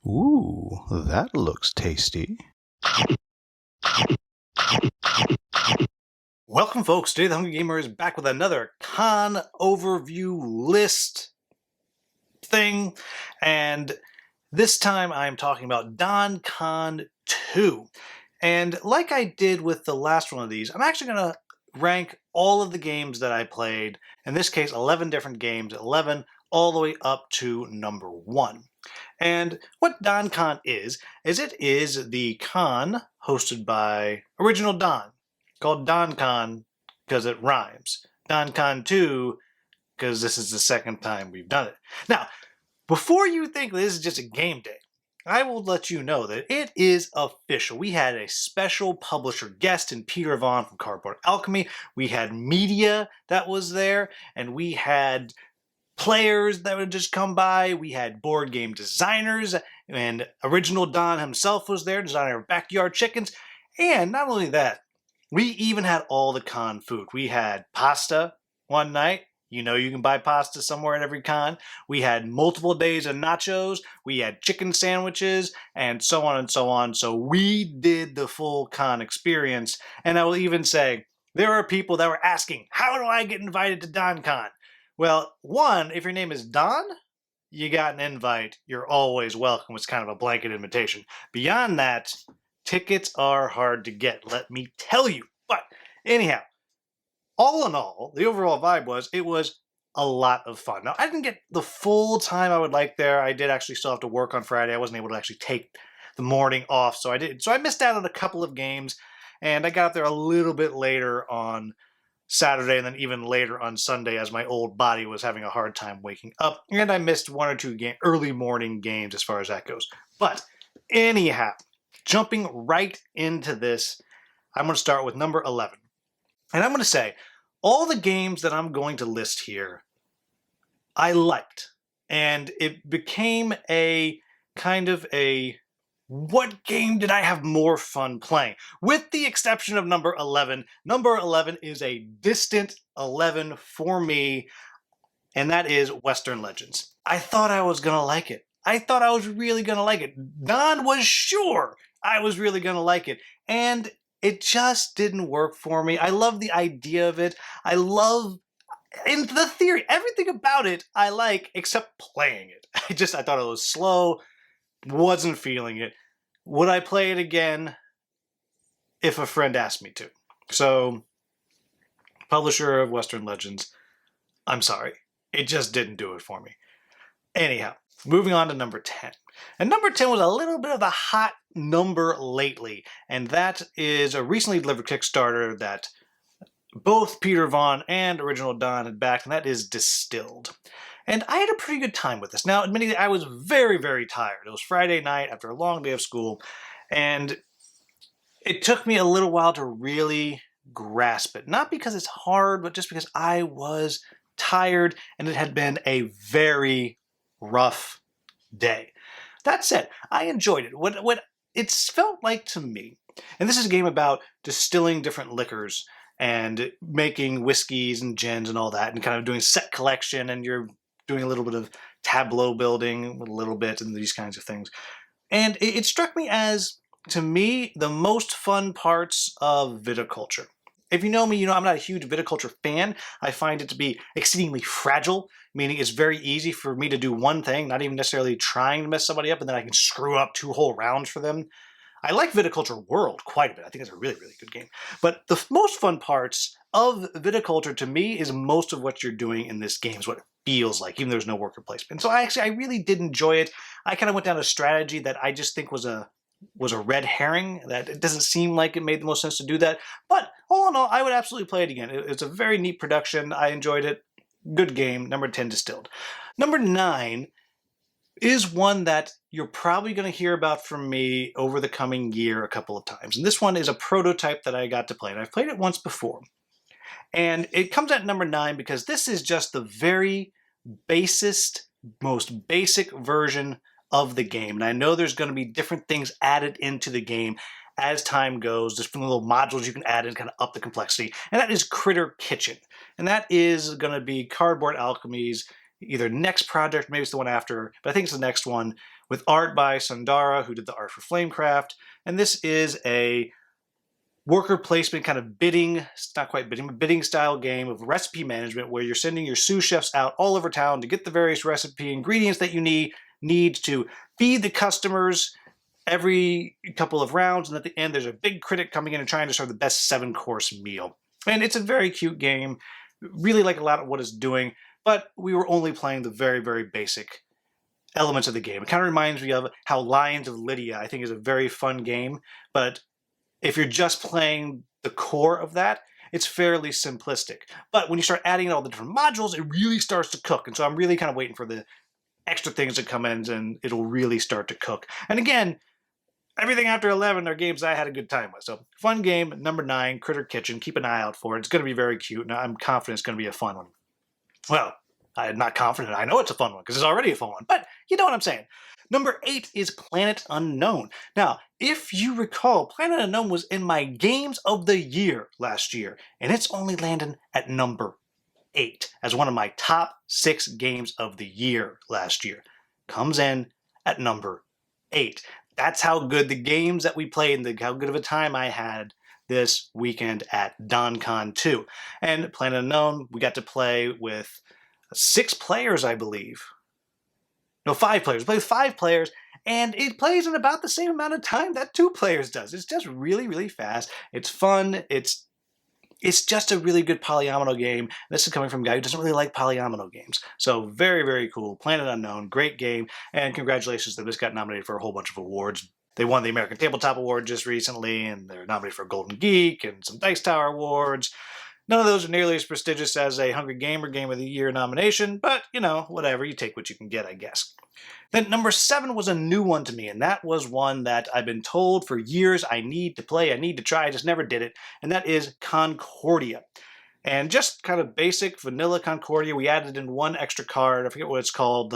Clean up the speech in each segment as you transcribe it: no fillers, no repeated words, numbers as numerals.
Ooh, that looks tasty. Welcome, folks. Today, the Hungry Gamer is back with another con overview list thing. And this time, I'm talking about DonCon2. And like I did with the last one of these, I'm actually going to rank all of the games that I played. In this case, 11 different games, 11 all the way up to number 1. And what DonCon is it is the con hosted by Original Don, called DonCon because it rhymes. DonCon2 because this is the second time we've done it. Now, before you think this is just a game day, I will let you know that it is official. We had a special publisher guest in Peter Vaughn from Cardboard Alchemy. We had media that was there, and we had players that would just come by. We had board game designers, and Original Don himself was there, designer of Backyard Chickens. And not only that, we even had all the con food. We had pasta one night. You know you can buy pasta somewhere at every con. We had multiple days of nachos. We had chicken sandwiches, and so on and so on. So we did the full con experience. And I will even say, there are people that were asking, how do I get invited to DonCon? Well, one, if your name is Don, you got an invite. You're always welcome. It's kind of a blanket invitation. Beyond that, tickets are hard to get, let me tell you. But anyhow, all in all, the overall vibe was, it was a lot of fun. Now, I didn't get the full time I would like there. I did actually still have to work on Friday. I wasn't able to actually take the morning off, so I missed out on a couple of games, and I got up there a little bit later on Saturday and then even later on Sunday as my old body was having a hard time waking up, and I missed one or two early morning games as far as that goes. But anyhow, jumping right into this, I'm going to start with number 11. And I'm going to say, all the games that I'm going to list here, I liked. And it became a kind of a, what game did I have more fun playing? With the exception of number 11. Number 11 is a distant 11 for me, and that is Western Legends. I thought I was going to like it. I thought I was really going to like it. Don was sure I was really going to like it. And it just didn't work for me. I love the idea of it. I love, in the theory, everything about it I like except playing it. I thought it was slow, wasn't feeling it. Would I play it again if a friend asked me to? So, publisher of Western Legends, I'm sorry. It just didn't do it for me. Anyhow, moving on to number 10. And number 10 was a little bit of a hot number lately, and that is a recently delivered Kickstarter that both Peter Vaughn and Original Don had backed, and that is Distilled. And I had a pretty good time with this. Now, admittedly, I was very, very tired. It was Friday night after a long day of school, and it took me a little while to really grasp it. Not because it's hard, but just because I was tired, and it had been a very rough day. That said, I enjoyed it. What it's felt like to me, and this is a game about distilling different liquors and making whiskeys and gins and all that, and kind of doing set collection, and you're doing a little bit of tableau building a little bit and these kinds of things. And it struck me as, to me, the most fun parts of viticulture. If you know me, you know I'm not a huge viticulture fan. I find it to be exceedingly fragile, meaning it's very easy for me to do one thing, not even necessarily trying to mess somebody up, and then I can screw up 2 whole rounds for them. I like Viticulture World quite a bit. I think it's a really, really good game. But the most fun parts of viticulture to me is most of what you're doing in this game is what it feels like, even though there's no worker placement. So I really did enjoy it. I kind of went down a strategy that I just think was a red herring, that it doesn't seem like it made the most sense to do that. But all in all, I would absolutely play it again. It's a very neat production. I enjoyed it. Good game. Number 10, Distilled. Number 9 is one that you're probably going to hear about from me over the coming year a couple of times. And this one is a prototype that I got to play. And I've played it once before. And it comes at number 9 because this is just the very basest, most basic version of the game. And I know there's going to be different things added into the game as time goes. There's different little modules you can add and kind of up the complexity. And that is Critter Kitchen. And that is going to be Cardboard Alchemy's either next project, maybe it's the one after, but I think it's the next one, with art by Sundara, who did the art for Flamecraft. And this is a worker placement kind of bidding, not quite bidding, but bidding style game of recipe management where you're sending your sous chefs out all over town to get the various recipe ingredients that you need to feed the customers every couple of rounds. And at the end, there's a big critic coming in and trying to serve the best 7-course meal. And it's a very cute game. Really like a lot of what it's doing, but we were only playing the very, very basic elements of the game. It kind of reminds me of how Lions of Lydia, I think, is a very fun game, but if you're just playing the core of that, it's fairly simplistic. But when you start adding in all the different modules, it really starts to cook. And so I'm really kind of waiting for the extra things to come in and it'll really start to cook. And again, everything after 11 are games I had a good time with. So fun game, number 9, Critter Kitchen. Keep an eye out for it. It's going to be very cute, and I'm confident it's going to be a fun one. Well, I'm not confident. I know it's a fun one because it's already a fun one, but you know what I'm saying. Number 8 is Planet Unknown. Now, if you recall, Planet Unknown was in my Games of the Year last year, and it's only landing at number 8 as one of my top 6 games of the year last year. Comes in at number 8. That's how good the games that we played and how good of a time I had this weekend at DonCon2. And Planet Unknown, we got to play with 6 players, I believe. No, 5 players. We played with 5 players, and it plays in about the same amount of time that 2 players does. It's just really, really fast. It's fun. It's just a really good polyomino game. This is coming from a guy who doesn't really like polyomino games. So very, very cool. Planet Unknown, great game, and congratulations that this got nominated for a whole bunch of awards. They won the American Tabletop Award just recently, and they're nominated for a Golden Geek and some Dice Tower Awards. None of those are nearly as prestigious as a Hungry Gamer Game of the Year nomination, but, you know, whatever. You take what you can get, I guess. Then number 7 was a new one to me, and that was one that I've been told for years I need to play, I need to try, I just never did it, and that is Concordia. And just kind of basic vanilla Concordia, we added in one extra card, I forget what it's called,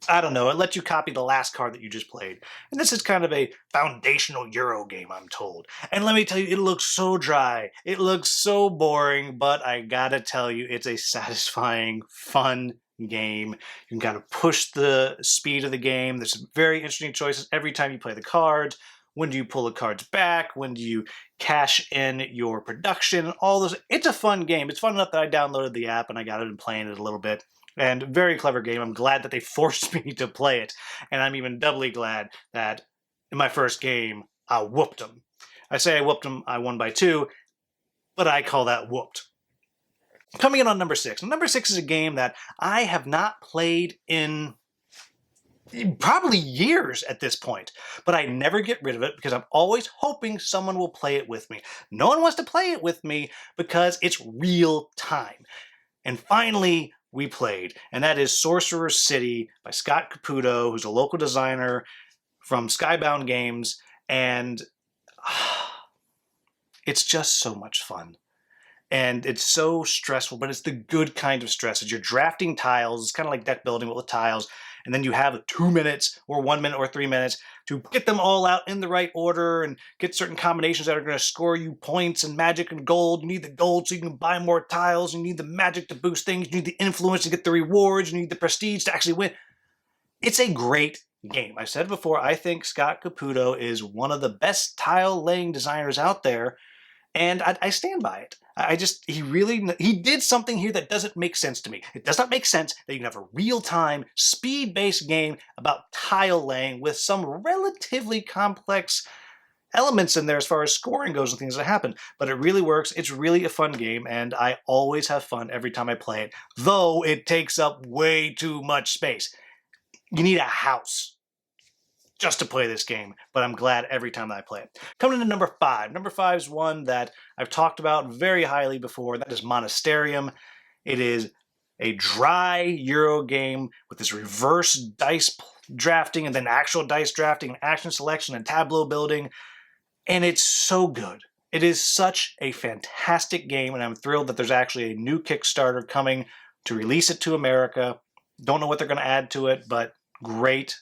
I don't know, it lets you copy the last card that you just played. And this is kind of a foundational Euro game, I'm told. And let me tell you, it looks so dry. It looks so boring, but I gotta tell you, it's a satisfying, fun game. You can kind of push the speed of the game. There's some very interesting choices every time you play the cards. When do you pull the cards back? When do you cash in your production? All those. It's a fun game. It's fun enough that I downloaded the app and I got it and playing it a little bit. And very clever game. I'm glad that they forced me to play it. And I'm even doubly glad that in my first game, I whooped them. I say I whooped them, I won by 2, but I call that whooped. Coming in on number 6. Number 6 is a game that I have not played in probably years at this point, but I never get rid of it because I'm always hoping someone will play it with me. No one wants to play it with me because it's real time. And finally, we played, and that is Sorcerer's City by Scott Caputo, who's a local designer from Skybound Games, and it's just so much fun. And it's so stressful, but it's the good kind of stress. As you're drafting tiles, it's kind of like deck building with tiles, and then you have 2 minutes or 1 minute or 3 minutes to get them all out in the right order and get certain combinations that are going to score you points and magic and gold. You need the gold so you can buy more tiles. You need the magic to boost things. You need the influence to get the rewards. You need the prestige to actually win. It's a great game. I've said before, I think Scott Caputo is one of the best tile laying designers out there, and I stand by it. He did something here that doesn't make sense to me. It does not make sense that you can have a real-time, speed-based game about tile laying with some relatively complex elements in there as far as scoring goes and things that happen. But it really works. It's really a fun game, and I always have fun every time I play it, though it takes up way too much space. You need a house just to play this game, but I'm glad every time that I play it. Coming into number 5. Number 5 is one that I've talked about very highly before. That is Monasterium. It is a dry Euro game with this reverse dice drafting and then actual dice drafting and action selection and tableau building, and it's so good. It is such a fantastic game, and I'm thrilled that there's actually a new Kickstarter coming to release it to America. Don't know what they're going to add to it, but great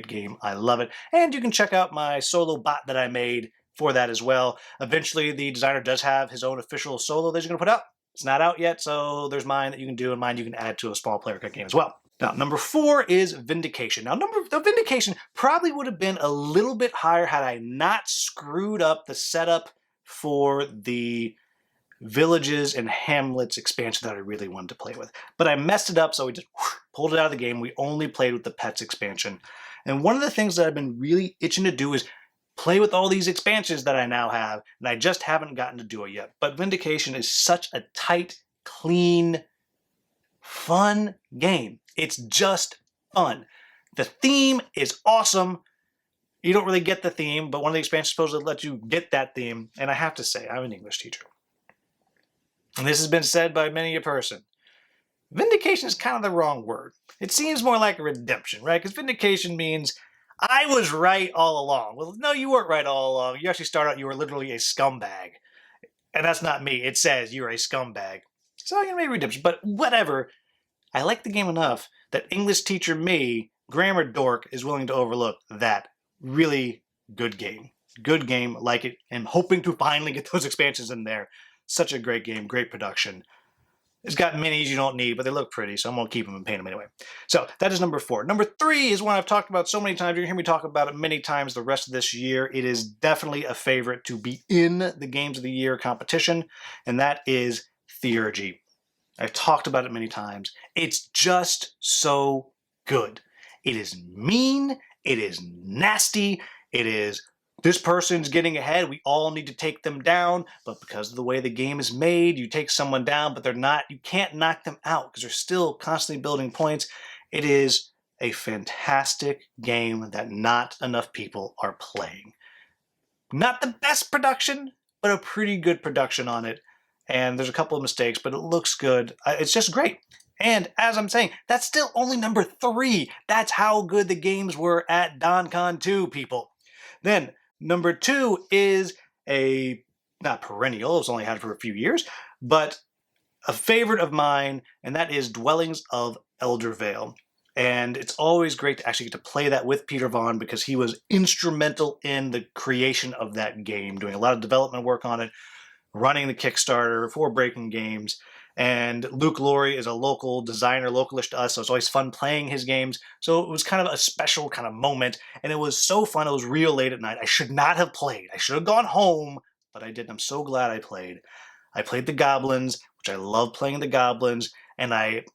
game. I love it. And you can check out my solo bot that I made for that as well. Eventually, the designer does have his own official solo that he's going to put out. It's not out yet, so there's mine that you can do, and mine you can add to a small player game as well. Now, number 4 is Vindication. Now, the Vindication probably would have been a little bit higher had I not screwed up the setup for the Villages and Hamlets expansion that I really wanted to play with. But I messed it up, so we just pulled it out of the game. We only played with the Pets expansion. And one of the things that I've been really itching to do is play with all these expansions that I now have, and I just haven't gotten to do it yet. But Vindication is such a tight, clean, fun game. It's just fun. The theme is awesome. You don't really get the theme, but one of the expansions supposedly let you get that theme. And I have to say, I'm an English teacher, and this has been said by many a person. Vindication is kind of the wrong word. It seems more like a redemption, right? Because vindication means I was right all along. Well, no, you weren't right all along. You actually start out, you were literally a scumbag. And that's not me. It says you're a scumbag. So, maybe redemption, but whatever. I like the game enough that English teacher me, grammar dork, is willing to overlook that. Really good game. Good game, like it. I'm hoping to finally get those expansions in there. Such a great game, great production. It's got minis you don't need, but they look pretty, so I'm going to keep them and paint them anyway. So that is number 4. Number 3 is one I've talked about so many times. You're going to hear me talk about it many times the rest of this year. It is definitely a favorite to be in the Games of the Year competition, and that is Theurgy. I've talked about it many times. It's just so good. It is mean. It is nasty. It is, this person's getting ahead. We all need to take them down. But because of the way the game is made, you take someone down, but you can't knock them out because they're still constantly building points. It is a fantastic game that not enough people are playing. Not the best production, but a pretty good production on it. And there's a couple of mistakes, but it looks good. It's just great. And as I'm saying, that's still only number 3. That's how good the games were at DonCon2, people. Then number 2 is not perennial, it's only had it for a few years, but a favorite of mine, and that is Dwellings of Eldervale. And it's always great to actually get to play that with Peter Vaughan because he was instrumental in the creation of that game, doing a lot of development work on it, running the Kickstarter for Breaking Games. And Luke Laurie is a local designer, localish to us, so it's always fun playing his games. So it was kind of a special kind of moment, and it was so fun. It was real late at night. I should not have played. I should have gone home, but I didn't. I'm so glad I played. I played the Goblins, which I love playing the Goblins, and I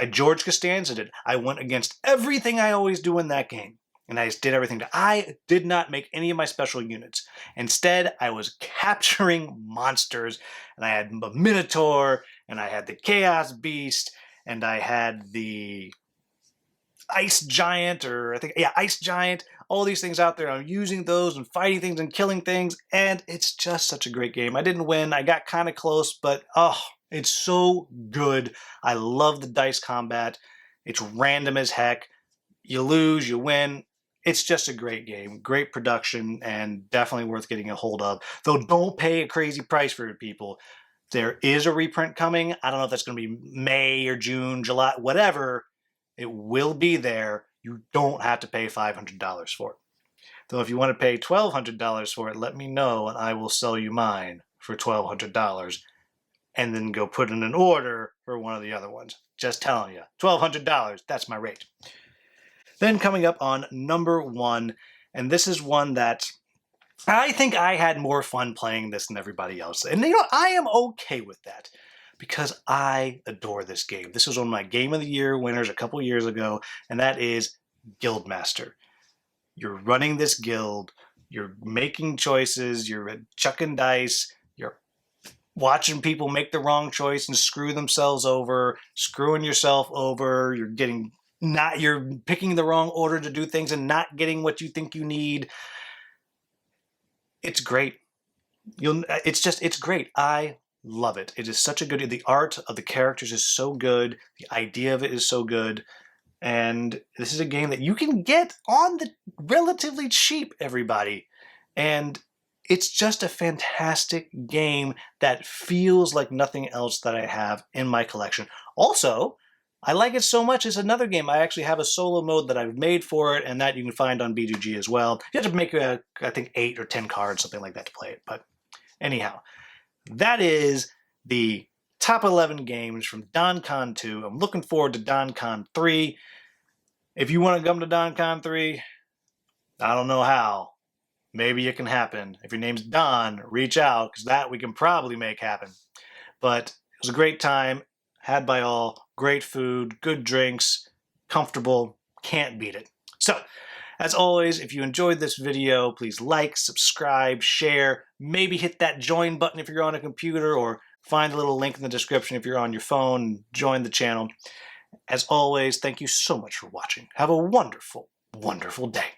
George Costanza did. I went against everything I always do in that game. And I just did everything. I did not make any of my special units. Instead, I was capturing monsters. And I had a Minotaur, and I had the Chaos Beast, and I had the Ice Giant, Ice Giant. All these things out there. I'm using those and fighting things and killing things. And it's just such a great game. I didn't win. I got kind of close, but it's so good. I love the dice combat. It's random as heck. You lose, you win. It's just a great game, great production, and definitely worth getting a hold of. Though don't pay a crazy price for it, people. There is a reprint coming. I don't know if that's going to be May or June, July, whatever. It will be there. You don't have to pay $500 for it. Though if you want to pay $1,200 for it, let me know, and I will sell you mine for $1,200, and then go put in an order for one of the other ones. Just telling you, $1,200, that's my rate. Then coming up on number 1, and this is one that I think I had more fun playing this than everybody else. And I am okay with that because I adore this game. This was one of my Game of the Year winners a couple years ago, and that is Guildmaster. You're running this guild, you're making choices, you're chucking dice, you're watching people make the wrong choice and screw themselves over, screwing yourself over, you're picking the wrong order to do things and not getting what you think you need. It's great. It's great. I love it. It is such a good, the art of the characters is so good. The idea of it is so good. And this is a game that you can get on the relatively cheap, everybody. And it's just a fantastic game that feels like nothing else that I have in my collection. Also, I like it so much, it's another game. I actually have a solo mode that I've made for it, and that you can find on BGG as well. You have to make, I think, 8 or 10 cards, something like that, to play it. But anyhow, that is the top 11 games from DonCon2. I'm looking forward to DonCon 3. If you want to come to DonCon 3, I don't know how. Maybe it can happen. If your name's Don, reach out, because that we can probably make happen. But it was a great time, had by all, great food, good drinks, comfortable, can't beat it. So, as always, if you enjoyed this video, please like, subscribe, share, maybe hit that join button if you're on a computer, or find a little link in the description if you're on your phone and join the channel. As always, thank you so much for watching. Have a wonderful, wonderful day.